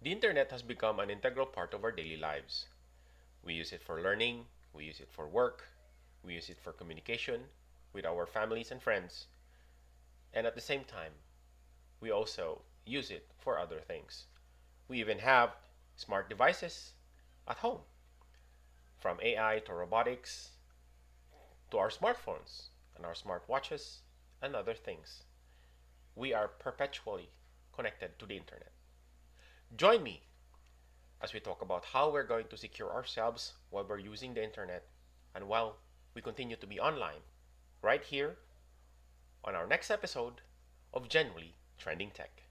The internet has become an integral part of our daily lives. We use it for learning, we use it for work, we use it for communication with our families and friends, and at the same time, we also use it for other things. We even have smart devices at home, from AI to robotics to our smartphones and our smartwatches and other things. We are perpetually connected to the internet. Join me as we talk about how we're going to secure ourselves while we're using the internet and while we continue to be online, right here on our next episode of Genuinely Trending Tech.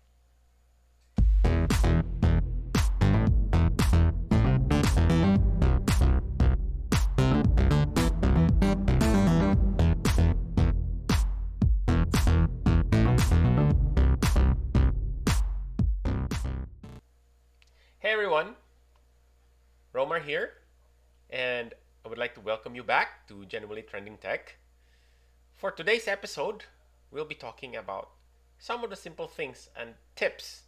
Hey everyone, Romar here, and I would like to welcome you back to Genuinely Trending Tech. For today's episode, we'll be talking about some of the simple things and tips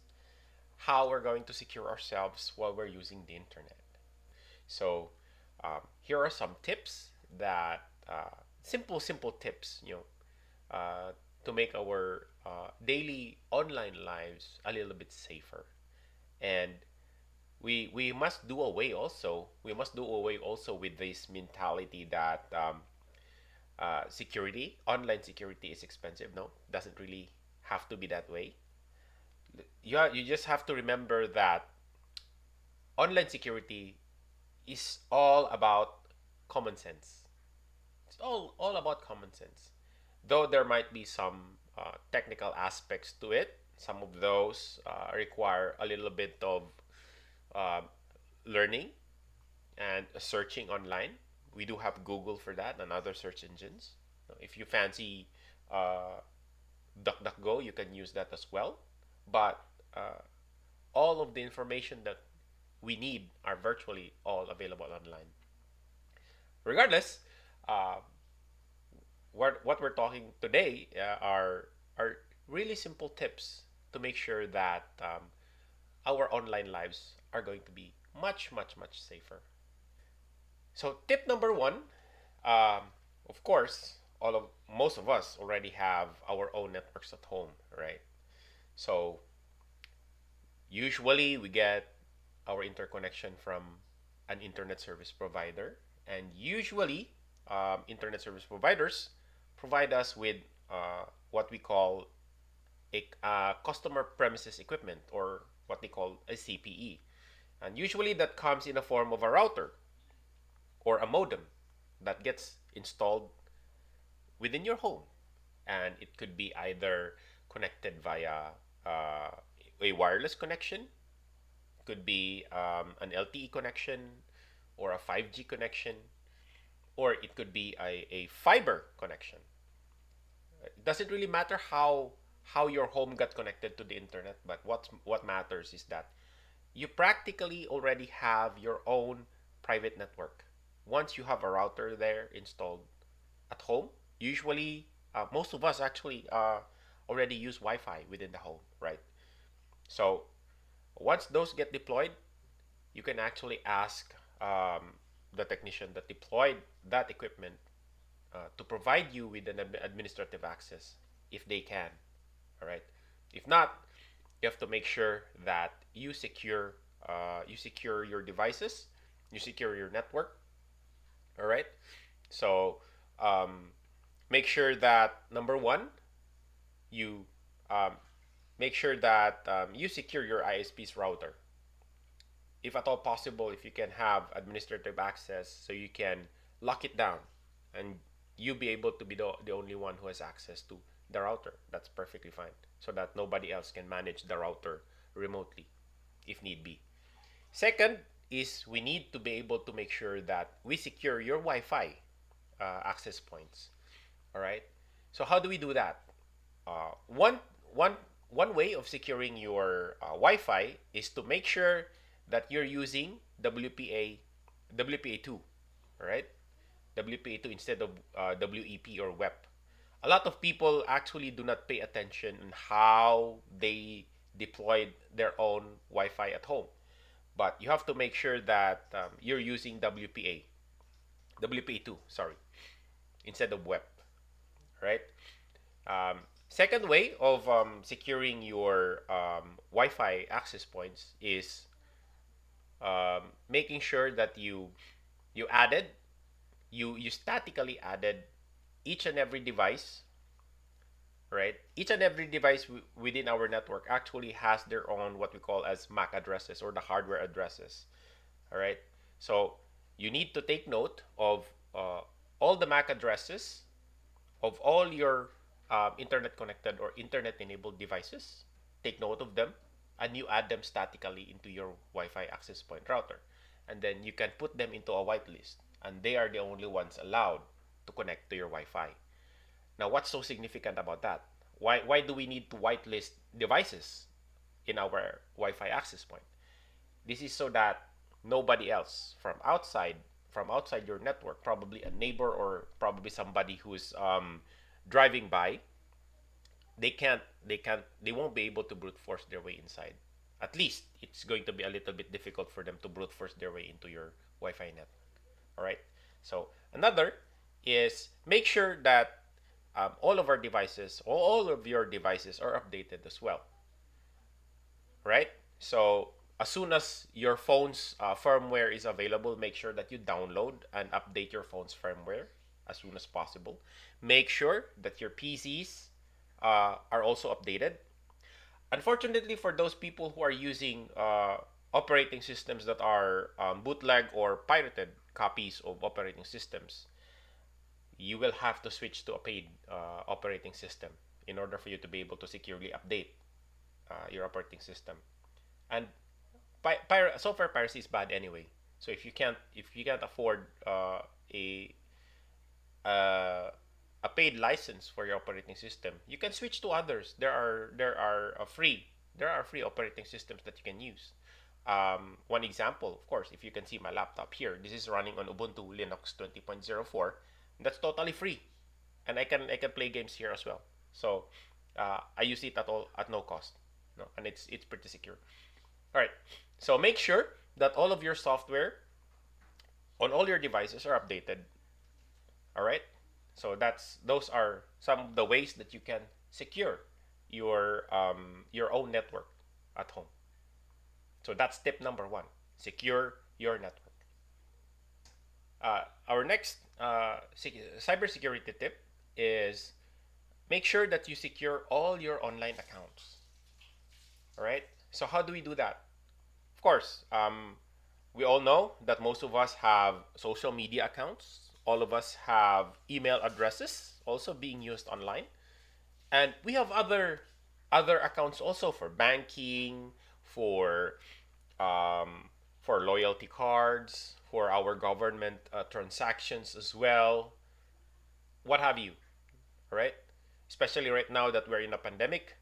how we're going to secure ourselves while we're using the internet. So, here are some tips that simple tips, to make our daily online lives a little bit safer. And we must do away also. We must do away also with this mentality that online security is expensive. No, doesn't really have to be that way. You just have to remember that online security is all about common sense. It's all about common sense. Though there might be some technical aspects to it, some of those require a little bit of uh, learning and searching online. We do have Google for that and other search engines. If you fancy uh, DuckDuckGo, you can use that as well. But uh, all of the information that we need are virtually all available online. Regardless, uh, what we're talking today are really simple tips to make sure that our online lives are going to be much safer. So tip number one, um, of course, all of most of us already have our own networks at home, right? So usually we get our interconnection from an internet service provider, and usually internet service providers provide us with what we call a customer premises equipment, or what they call a CPE. And usually that comes in the form of a router or a modem that gets installed within your home. And it could be either connected via uh, a wireless connection, could be an LTE connection or a 5G connection, or it could be a fiber connection. It doesn't really matter how your home got connected to the internet, but what matters is that you practically already have your own private network. Once you have a router there installed at home, usually most of us actually already use Wi-Fi within the home, right? So once those get deployed, you can actually ask the technician that deployed that equipment to provide you with an administrative access if they can. All right. If not, you have to make sure that you secure your devices, you secure your network. All right. So um, make sure that number one, you um, make sure that you secure your ISP's router. If at all possible, if you can have administrative access, so you can lock it down and you be able to be the only one who has access to the router. That's perfectly fine, so that nobody else can manage the router remotely if need be. Second is we need to be able to make sure that we secure your Wi-Fi access points. All right. So how do we do that? Uh, one one one way of securing your Wi-Fi is to make sure that you're using WPA2, all right? WPA2 instead of WEP or WEP. A lot of people actually do not pay attention on how they deployed their own Wi-Fi at home. But you have to make sure that you're using WPA2, sorry, instead of web, right? Um, Second way of securing your Wi-Fi access points is making sure that you added you statically added each and every device, right? Each and every device within our network actually has their own what we call as MAC addresses, or the hardware addresses. All right. So you need to take note of all the MAC addresses of all your internet connected or internet enabled devices. Take note of them, and you add them statically into your Wi-Fi access point router. And then you can put them into a whitelist, and they are the only ones allowed to connect to your Wi-Fi. Now, what's so significant about that? Why do we need to whitelist devices in our Wi-Fi access point? This is so that nobody else from outside your network, probably a neighbor or probably somebody who's driving by, they won't be able to brute force their way inside. At least it's going to be a little bit difficult for them to brute force their way into your Wi-Fi network. All right. So another is make sure that all of your devices are updated as well, right? So as soon as your phone's firmware is available, make sure that you download and update your phone's firmware as soon as possible. Make sure that your PCs are also updated. Unfortunately, for those people who are using operating systems that are bootleg or pirated copies of operating systems, you will have to switch to a paid operating system in order for you to be able to securely update your operating system. And software piracy is bad anyway. So if you can't afford a uh, a paid license for your operating system, you can switch to others. There are free operating systems that you can use. One example, of course, if you can see my laptop here, this is running on Ubuntu Linux 20.04. That's totally free, and I can play games here as well. So I use it at no cost, no, and it's pretty secure. All right, so make sure that all of your software on all your devices are updated. All right, so those are some of the ways that you can secure your own network at home. So that's tip number one: secure your network. Our next cybersecurity tip is make sure that you secure all your online accounts. All right. So how do we do that? Of course, we all know that most of us have social media accounts. All of us have email addresses also being used online, and we have other accounts also for banking, for loyalty cards, for our government transactions as well, what have you, right? Especially right now that we're in a pandemic,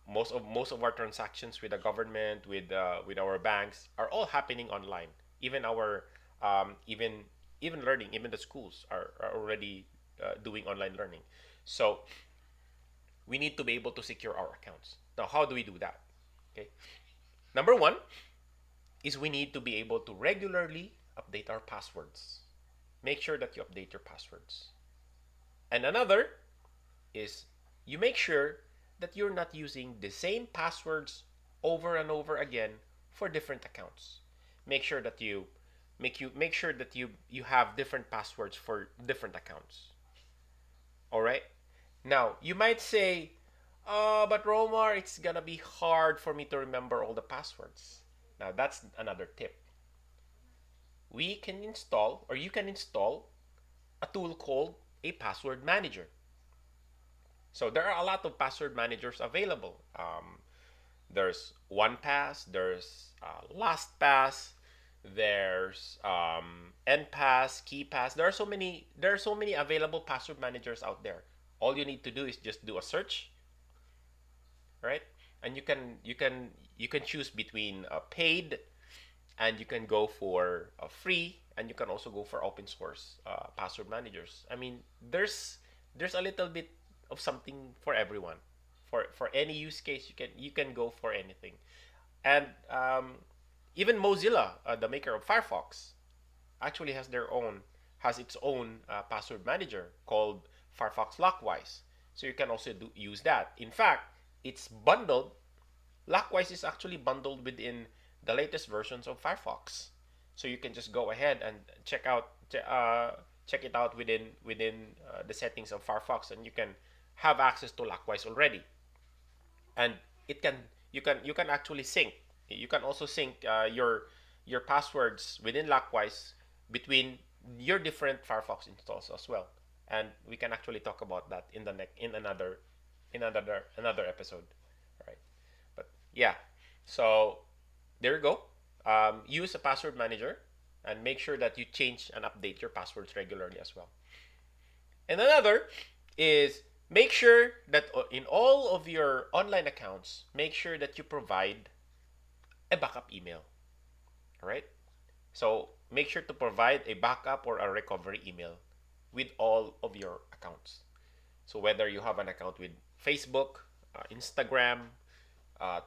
most of our transactions with the government, with our banks, are all happening online. Even our even learning, even the schools are already doing online learning. So we need to be able to secure our accounts. Now, how do we do that? Okay, number one is we need to be able to regularly update our passwords. Make sure that you update your passwords. And another is you make sure that you're not using the same passwords over and over again for different accounts. Make sure that you have different passwords for different accounts. All right? Now, you might say, "Oh, but Romar, it's gonna be hard for me to remember all the passwords." Now, that's another tip. We can install, or you can install, a tool called a password manager. So there are a lot of password managers available. There's OnePass, there's LastPass, there's NPass, KeyPass. There are so many available password managers out there. All you need to do is just do a search, right? And you can choose between paid, and you can go for free, and you can also go for open source password managers. I mean, there's a little bit of something for everyone. For any use case, you can go for anything. And even Mozilla, the maker of Firefox, actually has its own password manager called Firefox Lockwise. So you can also use that. In fact, it's bundled. Lockwise is actually bundled within the latest versions of Firefox. So you can just go ahead and check it out within the settings of Firefox, and you can have access to Lockwise already. And it can you can actually sync. You can also sync your passwords within Lockwise between your different Firefox installs as well. And we can actually talk about that in the next in another episode. All right. But yeah, so there you go. Use a password manager and make sure that you change and update your passwords regularly as well. And another is make sure that in all of your online accounts, make sure that you provide a backup email. All right? So make sure to provide a backup or a recovery email with all of your accounts. So whether you have an account with Facebook, Instagram,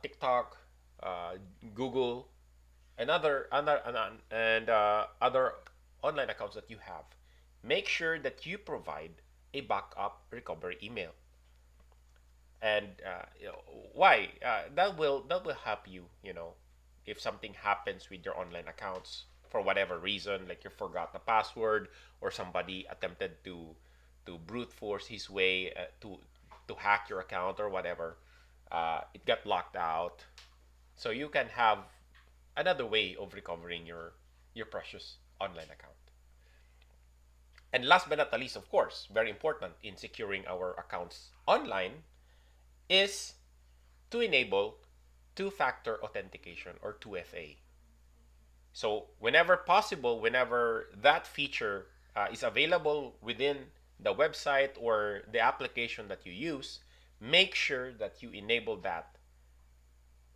TikTok, uh, Google, and other online accounts that you have, make sure that you provide a backup recovery email. And why? That will help you. If something happens with your online accounts for whatever reason, like you forgot the password or somebody attempted to brute force his way to hack your account or whatever, it got locked out. So you can have another way of recovering your precious online account. And last but not the least, of course, very important in securing our accounts online is to enable two-factor authentication or 2FA. So whenever possible, whenever that feature is available within the website or the application that you use, make sure that you enable that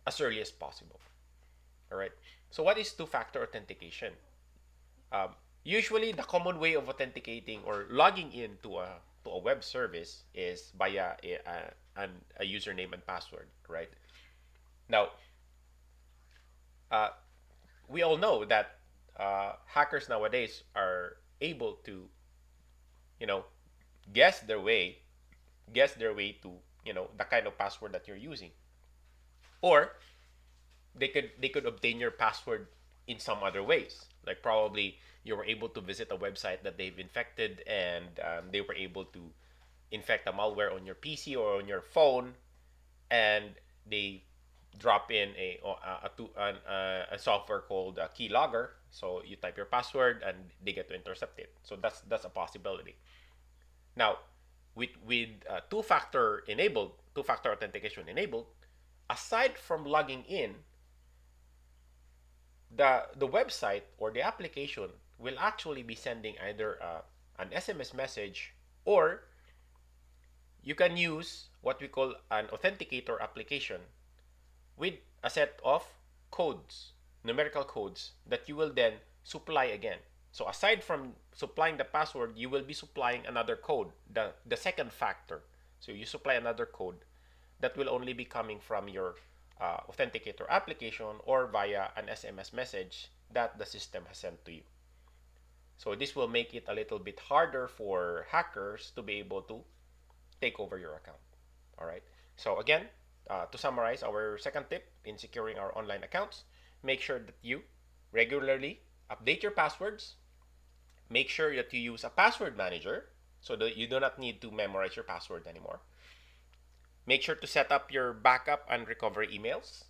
as early as possible. All right. So what is two-factor authentication? Um, Usually, the common way of authenticating or logging into a web service is via a username and password, right? Now, uh, we all know that hackers nowadays are able to, you know, guess their way, guess their way to, the kind of password that you're using, or they could obtain your password in some other ways. Like probably you were able to visit a website that they've infected, and they were able to infect a malware on your PC or on your phone, and they drop in a software called Keylogger. So you type your password, and they get to intercept it. So that's a possibility. Now, with two-factor authentication enabled, aside from logging in, the website or the application will actually be sending either an SMS message, or you can use what we call an authenticator application with a set of codes, numerical codes that you will then supply again. So aside from supplying the password, you will be supplying another code, the second factor. So you supply another code that will only be coming from your authenticator application or via an SMS message that the system has sent to you. So this will make it a little bit harder for hackers to be able to take over your account. All right. So again, to summarize our second tip in securing our online accounts, make sure that you regularly update your passwords. Make sure that you use a password manager so that you do not need to memorize your password anymore. Make sure to set up your backup and recovery emails,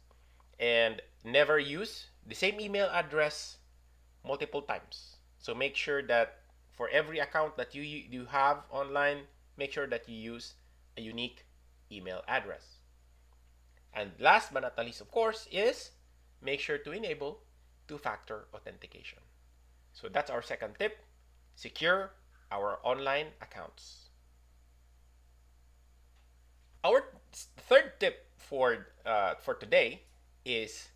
and never use the same email address multiple times. So make sure that for every account that you have online, make sure that you use a unique email address. And last but not least, of course, is make sure to enable two-factor authentication. So that's our second tip: secure our online accounts. Our third tip for today is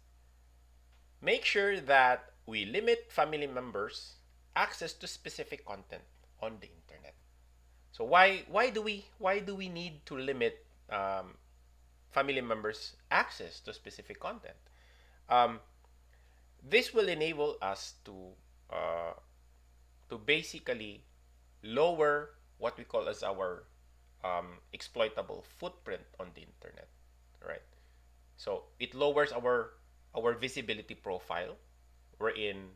make sure that we limit family members' access to specific content on the internet. So why do we need to limit family members access to specific content. Um, this will enable us uh, to basically lower what we call as our exploitable footprint on the internet, right? So it lowers our visibility profile, wherein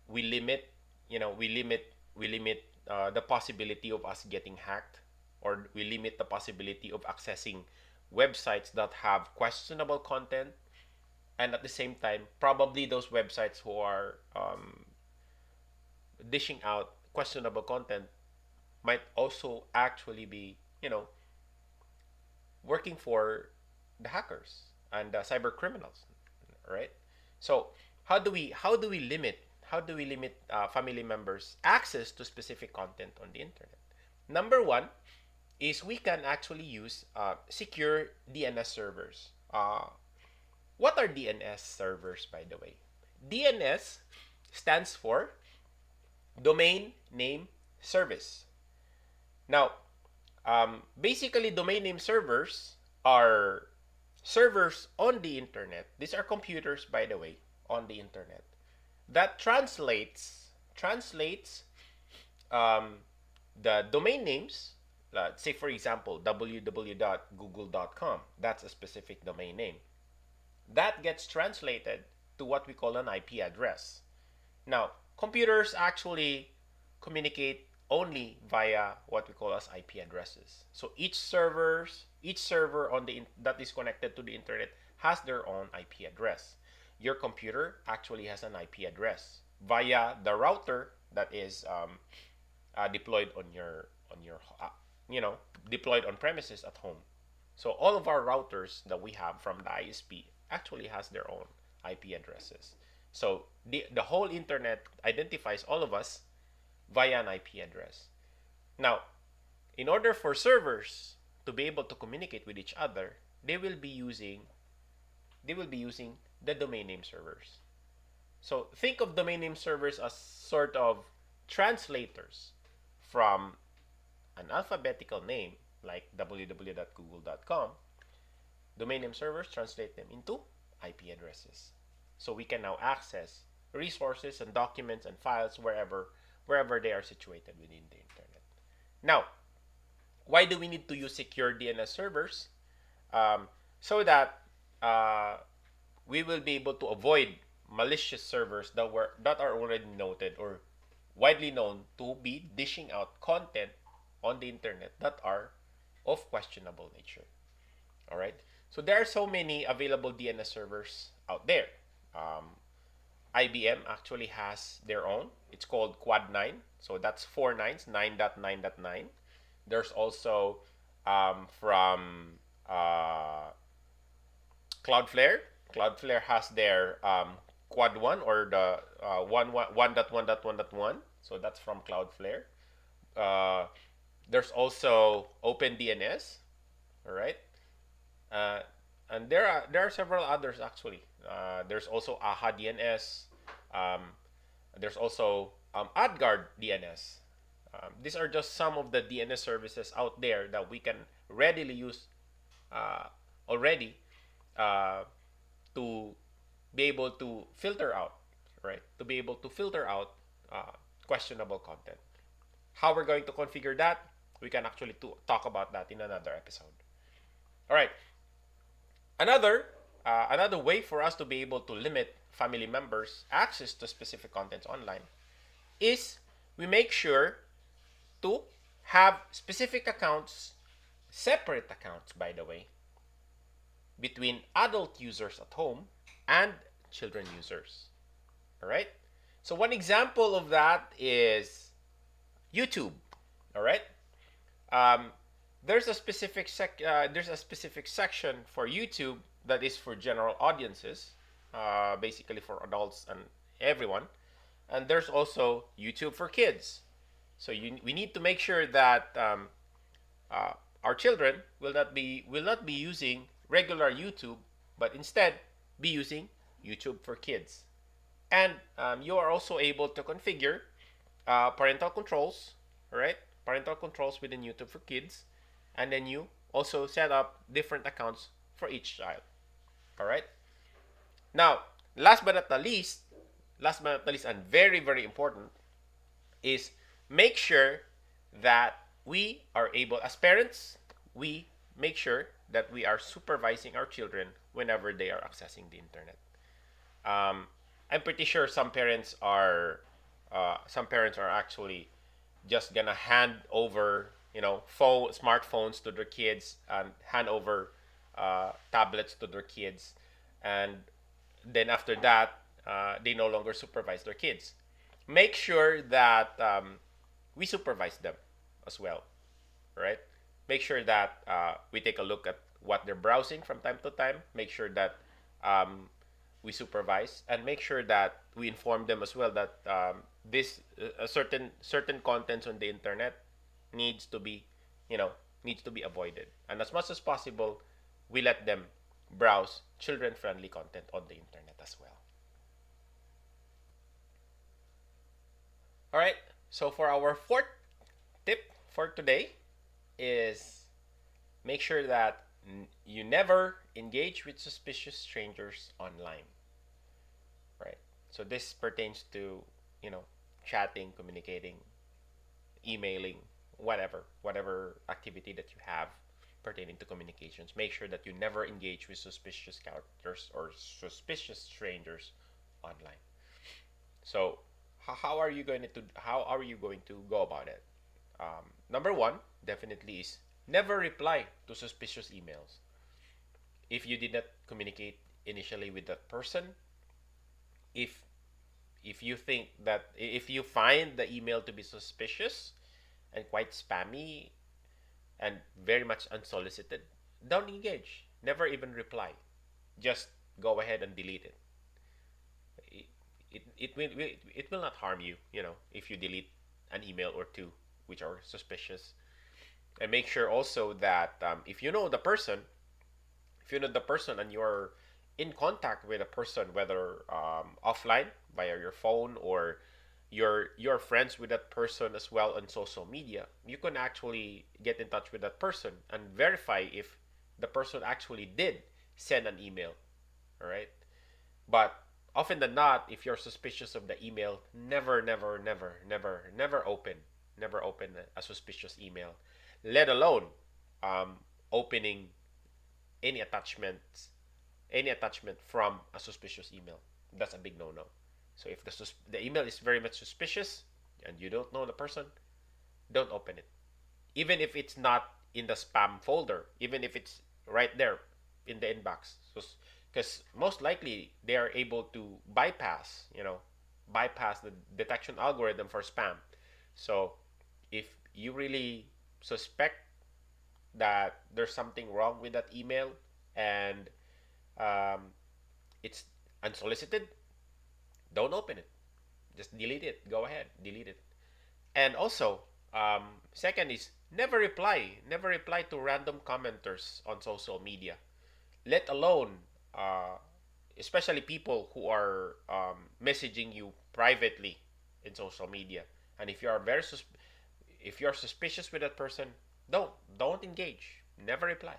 we limit, we limit the possibility of us getting hacked, or we limit the possibility of accessing websites that have questionable content, and at the same time, probably those websites who are dishing out questionable content might also actually be, working for the hackers and cyber criminals, right? So how do we limit family members access to specific content on the internet? Number one is we can actually use secure DNS servers. What are DNS servers, by the way? DNS stands for Domain Name Service. Now, basically, domain name servers are servers on the internet. These are computers, by the way, on the internet that translates um, the domain names. Say, for example, www.google.com. That's a specific domain name. That gets translated to what we call an IP address. Now, computers actually communicate only via what we call as IP addresses. So each server on the that is connected to the internet has their own IP address. Your computer actually has an IP address via the router that is deployed deployed on premises at home. So all of our routers that we have from the ISP actually has their own IP addresses. So the whole internet identifies all of us via an IP address. Now, in order for servers to be able to communicate with each other, they will be using the domain name servers. So think of domain name servers as sort of translators from an alphabetical name like www.google.com. Domain name servers translate them into IP addresses. So we can now access resources and documents and files wherever they are situated within the internet. Now, why do we need to use secure DNS servers? So that we will be able to avoid malicious servers that are already noted or widely known to be dishing out content on the internet that are of questionable nature. All right. So there are so many available DNS servers out there. IBM actually has their own. It's called Quad 9. So that's 4 nines, 9.9.9. There's also from Cloudflare. Cloudflare has their Quad 1 or the 1.1.1.1. So that's from Cloudflare. Uh, there's also OpenDNS. All right. Uh, and there are several others actually. There's also AHA DNS. Um, there's also AdGuard DNS. These are just some of the DNS services out there that we can readily use uh, already uh, to be able to filter out, right? To be able to filter out questionable content. How we're going to configure that, we can actually talk about that in another episode. All right. Another way for us to be able to limit family members' access to specific contents online is we make sure to have specific accounts, separate accounts, by the way, between adult users at home and children users. All right. So one example of that is YouTube. All right. Um, there's a specific section for YouTube that is for general audiences, basically for adults and everyone. And there's also YouTube for kids. So we need to make sure that uh, our children will not be using regular YouTube, but instead be using YouTube for kids. And you are also able to configure parental controls, right? Parental controls within YouTube for kids, and then you also set up different accounts for each child. All right. Now, last but not the least, and very, very important, is make sure that we are able, as parents, we make sure that we are supervising our children whenever they are accessing the internet. Um, I'm pretty sure some parents are actually just gonna hand over, smartphones to their kids and hand over tablets to their kids, and then after that, they no longer supervise their kids. Make sure that we supervise them as well, right? Make sure that we take a look at what they're browsing from time to time. Make sure that um, we supervise, and make sure that we inform them as well that this certain contents on the internet needs to be, you know, needs to be avoided. And as much as possible, we let them browse children-friendly content on the internet as well. All right. So for our fourth tip for today is make sure that you never engage with suspicious strangers online, right? So this pertains to, you know, chatting, communicating, emailing, whatever activity that you have pertaining to communications. Make sure that you never engage with suspicious characters or suspicious strangers online. So how are you going to go about it? Number one, definitely, is never reply to suspicious emails. If you did not communicate initially with that person, if if you find the email to be suspicious and quite spammy and very much unsolicited, don't engage. Never even reply. Just go ahead and delete it. It will not harm you, if you delete an email or two which are suspicious. And make sure also that if you know the person and you're in contact with a person, whether offline via your phone, or you're friends with that person as well on social media, you can actually get in touch with that person and verify if the person actually did send an email. All right. But often than not, if you're suspicious of the email, never open a suspicious email, let alone opening any attachments, any attachment from a suspicious email. That's a big no-no. So if the email is very much suspicious and you don't know the person, don't open it. Even if it's not in the spam folder, even if it's right there in the inbox. So, because most likely they are able to bypass the detection algorithm for spam. So if you really suspect that there's something wrong with that email, and um, it's unsolicited, don't open it. Just delete it. Go ahead, delete it. And also, second is never reply to random commenters on social media, let alone uh, especially people who are messaging you privately in social media. And if you're suspicious with that person, don't engage. Never reply.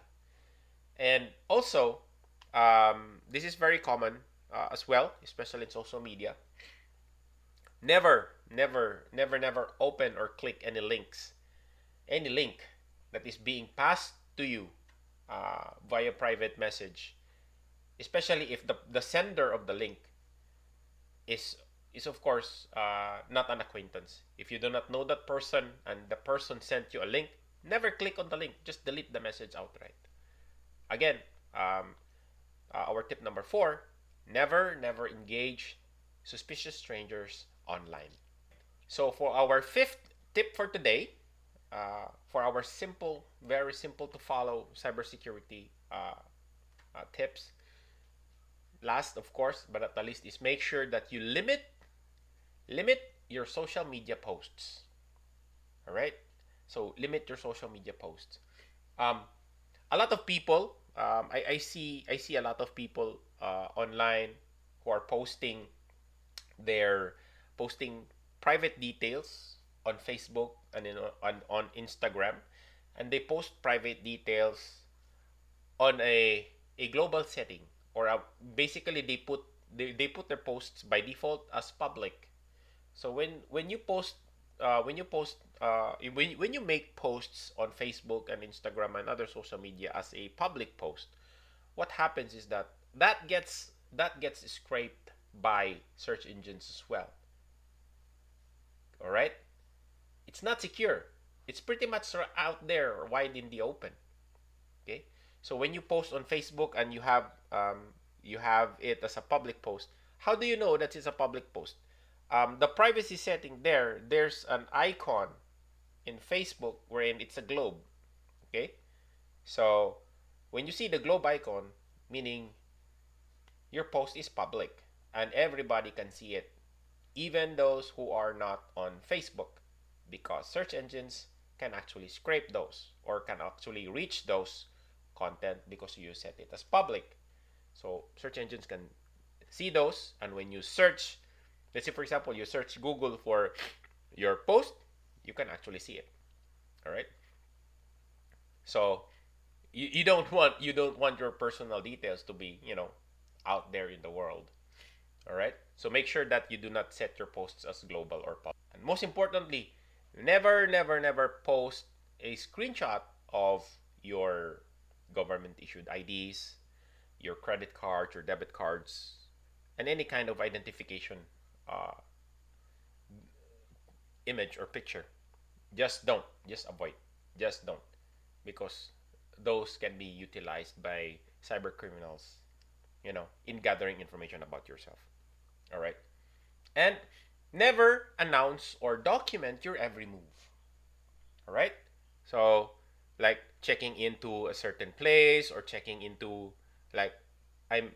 And also, this is very common as well, especially in social media. Never open or click any link that is being passed to you via private message, especially if the sender of the link is is of course not an acquaintance. If you do not know that person and the person sent you a link, never click on the link. Just delete the message outright. Again, um, our tip number four: never engage suspicious strangers online. So for our fifth tip for today, for our very simple to follow cybersecurity tips, last of course but not the least, is make sure that you limit your social media posts. All right. So limit your social media posts. Um, a lot of people, I see a lot of people online who are their posting private details on Facebook and on Instagram, and they post private details on a global setting, or basically they put their posts by default as public. So when you post when you make posts on Facebook and Instagram and other social media as a public post, what happens is that that gets scraped by search engines as well. All right, it's not secure. It's pretty much out there, wide in the open. Okay, so when you post on Facebook and you have it as a public post, how do you know that it's a public post? The privacy setting there's an icon in Facebook wherein it's a globe. Okay, so when you see the globe icon, meaning your post is public and everybody can see it, even those who are not on Facebook, because search engines can actually scrape those or can actually reach those content because you set it as public. So search engines can see those, and when you search, let's say for example, you search Google for your post, you can actually see it. All right. So you don't want your personal details to be out there in the world. All right. So make sure that you do not set your posts as global or public. And most importantly, never post a screenshot of your government issued IDs, your credit cards, your debit cards, and any kind of identification uh, image or picture. Just don't. Just avoid. Just don't. Because those can be utilized by cyber criminals, in gathering information about yourself. All right. And never announce or document your every move. All right. So, like checking into a certain place or checking into, like, I'm,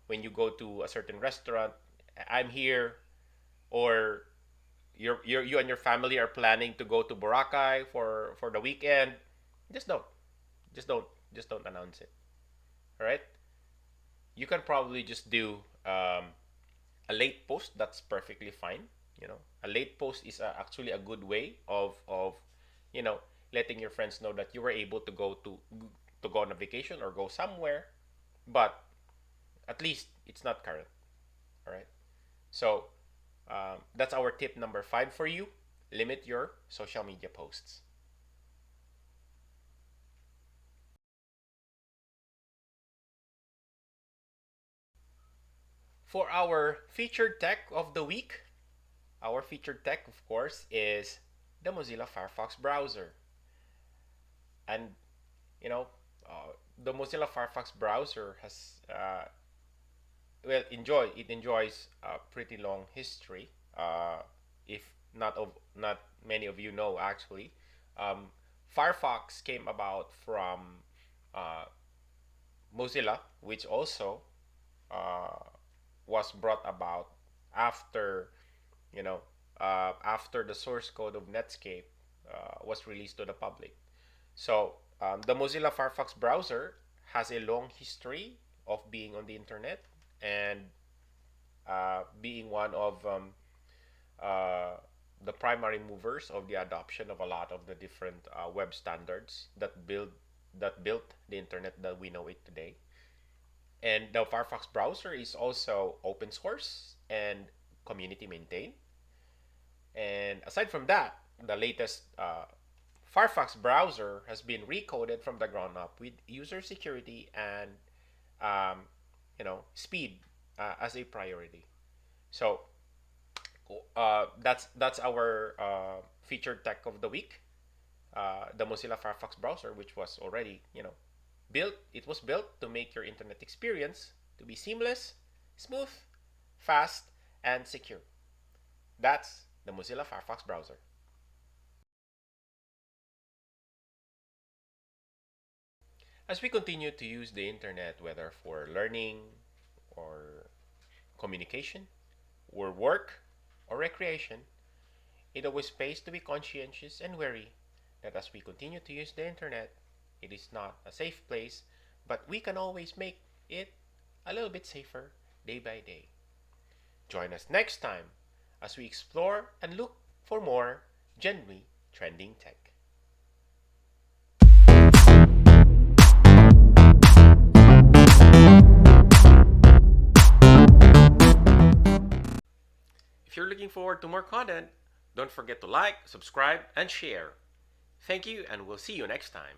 when you go to a certain restaurant, I'm here, or you and your family are planning to go to Boracay for the weekend. Just don't. Just don't. Just don't announce it. All right. You can probably just do a late post. That's perfectly fine. A late post is actually a good way of you know letting your friends know that you were able to go on a vacation or go somewhere, but at least it's not current. All right. So that's our tip number 5 for you. Limit your social media posts. For our featured tech of the week, our featured tech, of course, is the Mozilla Firefox browser. And, you know, the Mozilla Firefox browser it enjoys a pretty long history. If not many of you know, actually, um, Firefox came about from uh, Mozilla, which also uh, was brought about after you know after the source code of Netscape was released to the public. So the Mozilla Firefox browser has a long history of being on the internet and being one of uh, the primary movers of the adoption of a lot of the different web standards that built the internet that we know it today. And the Firefox browser is also open source and community maintained. And aside from that, the latest Firefox browser has been recoded from the ground up with user security and speed as a priority. So that's our featured tech of the week. The Mozilla Firefox browser, which was already built. It was built to make your internet experience to be seamless, smooth, fast, and secure. That's the Mozilla Firefox browser. As we continue to use the internet, whether for learning or communication or work or recreation, it always pays to be conscientious and wary that as we continue to use the internet, it is not a safe place, but we can always make it a little bit safer day by day. Join us next time as we explore and look for more genuinely trending tech. If you're looking forward to more content, don't forget to like, subscribe, and share. Thank you, and we'll see you next time.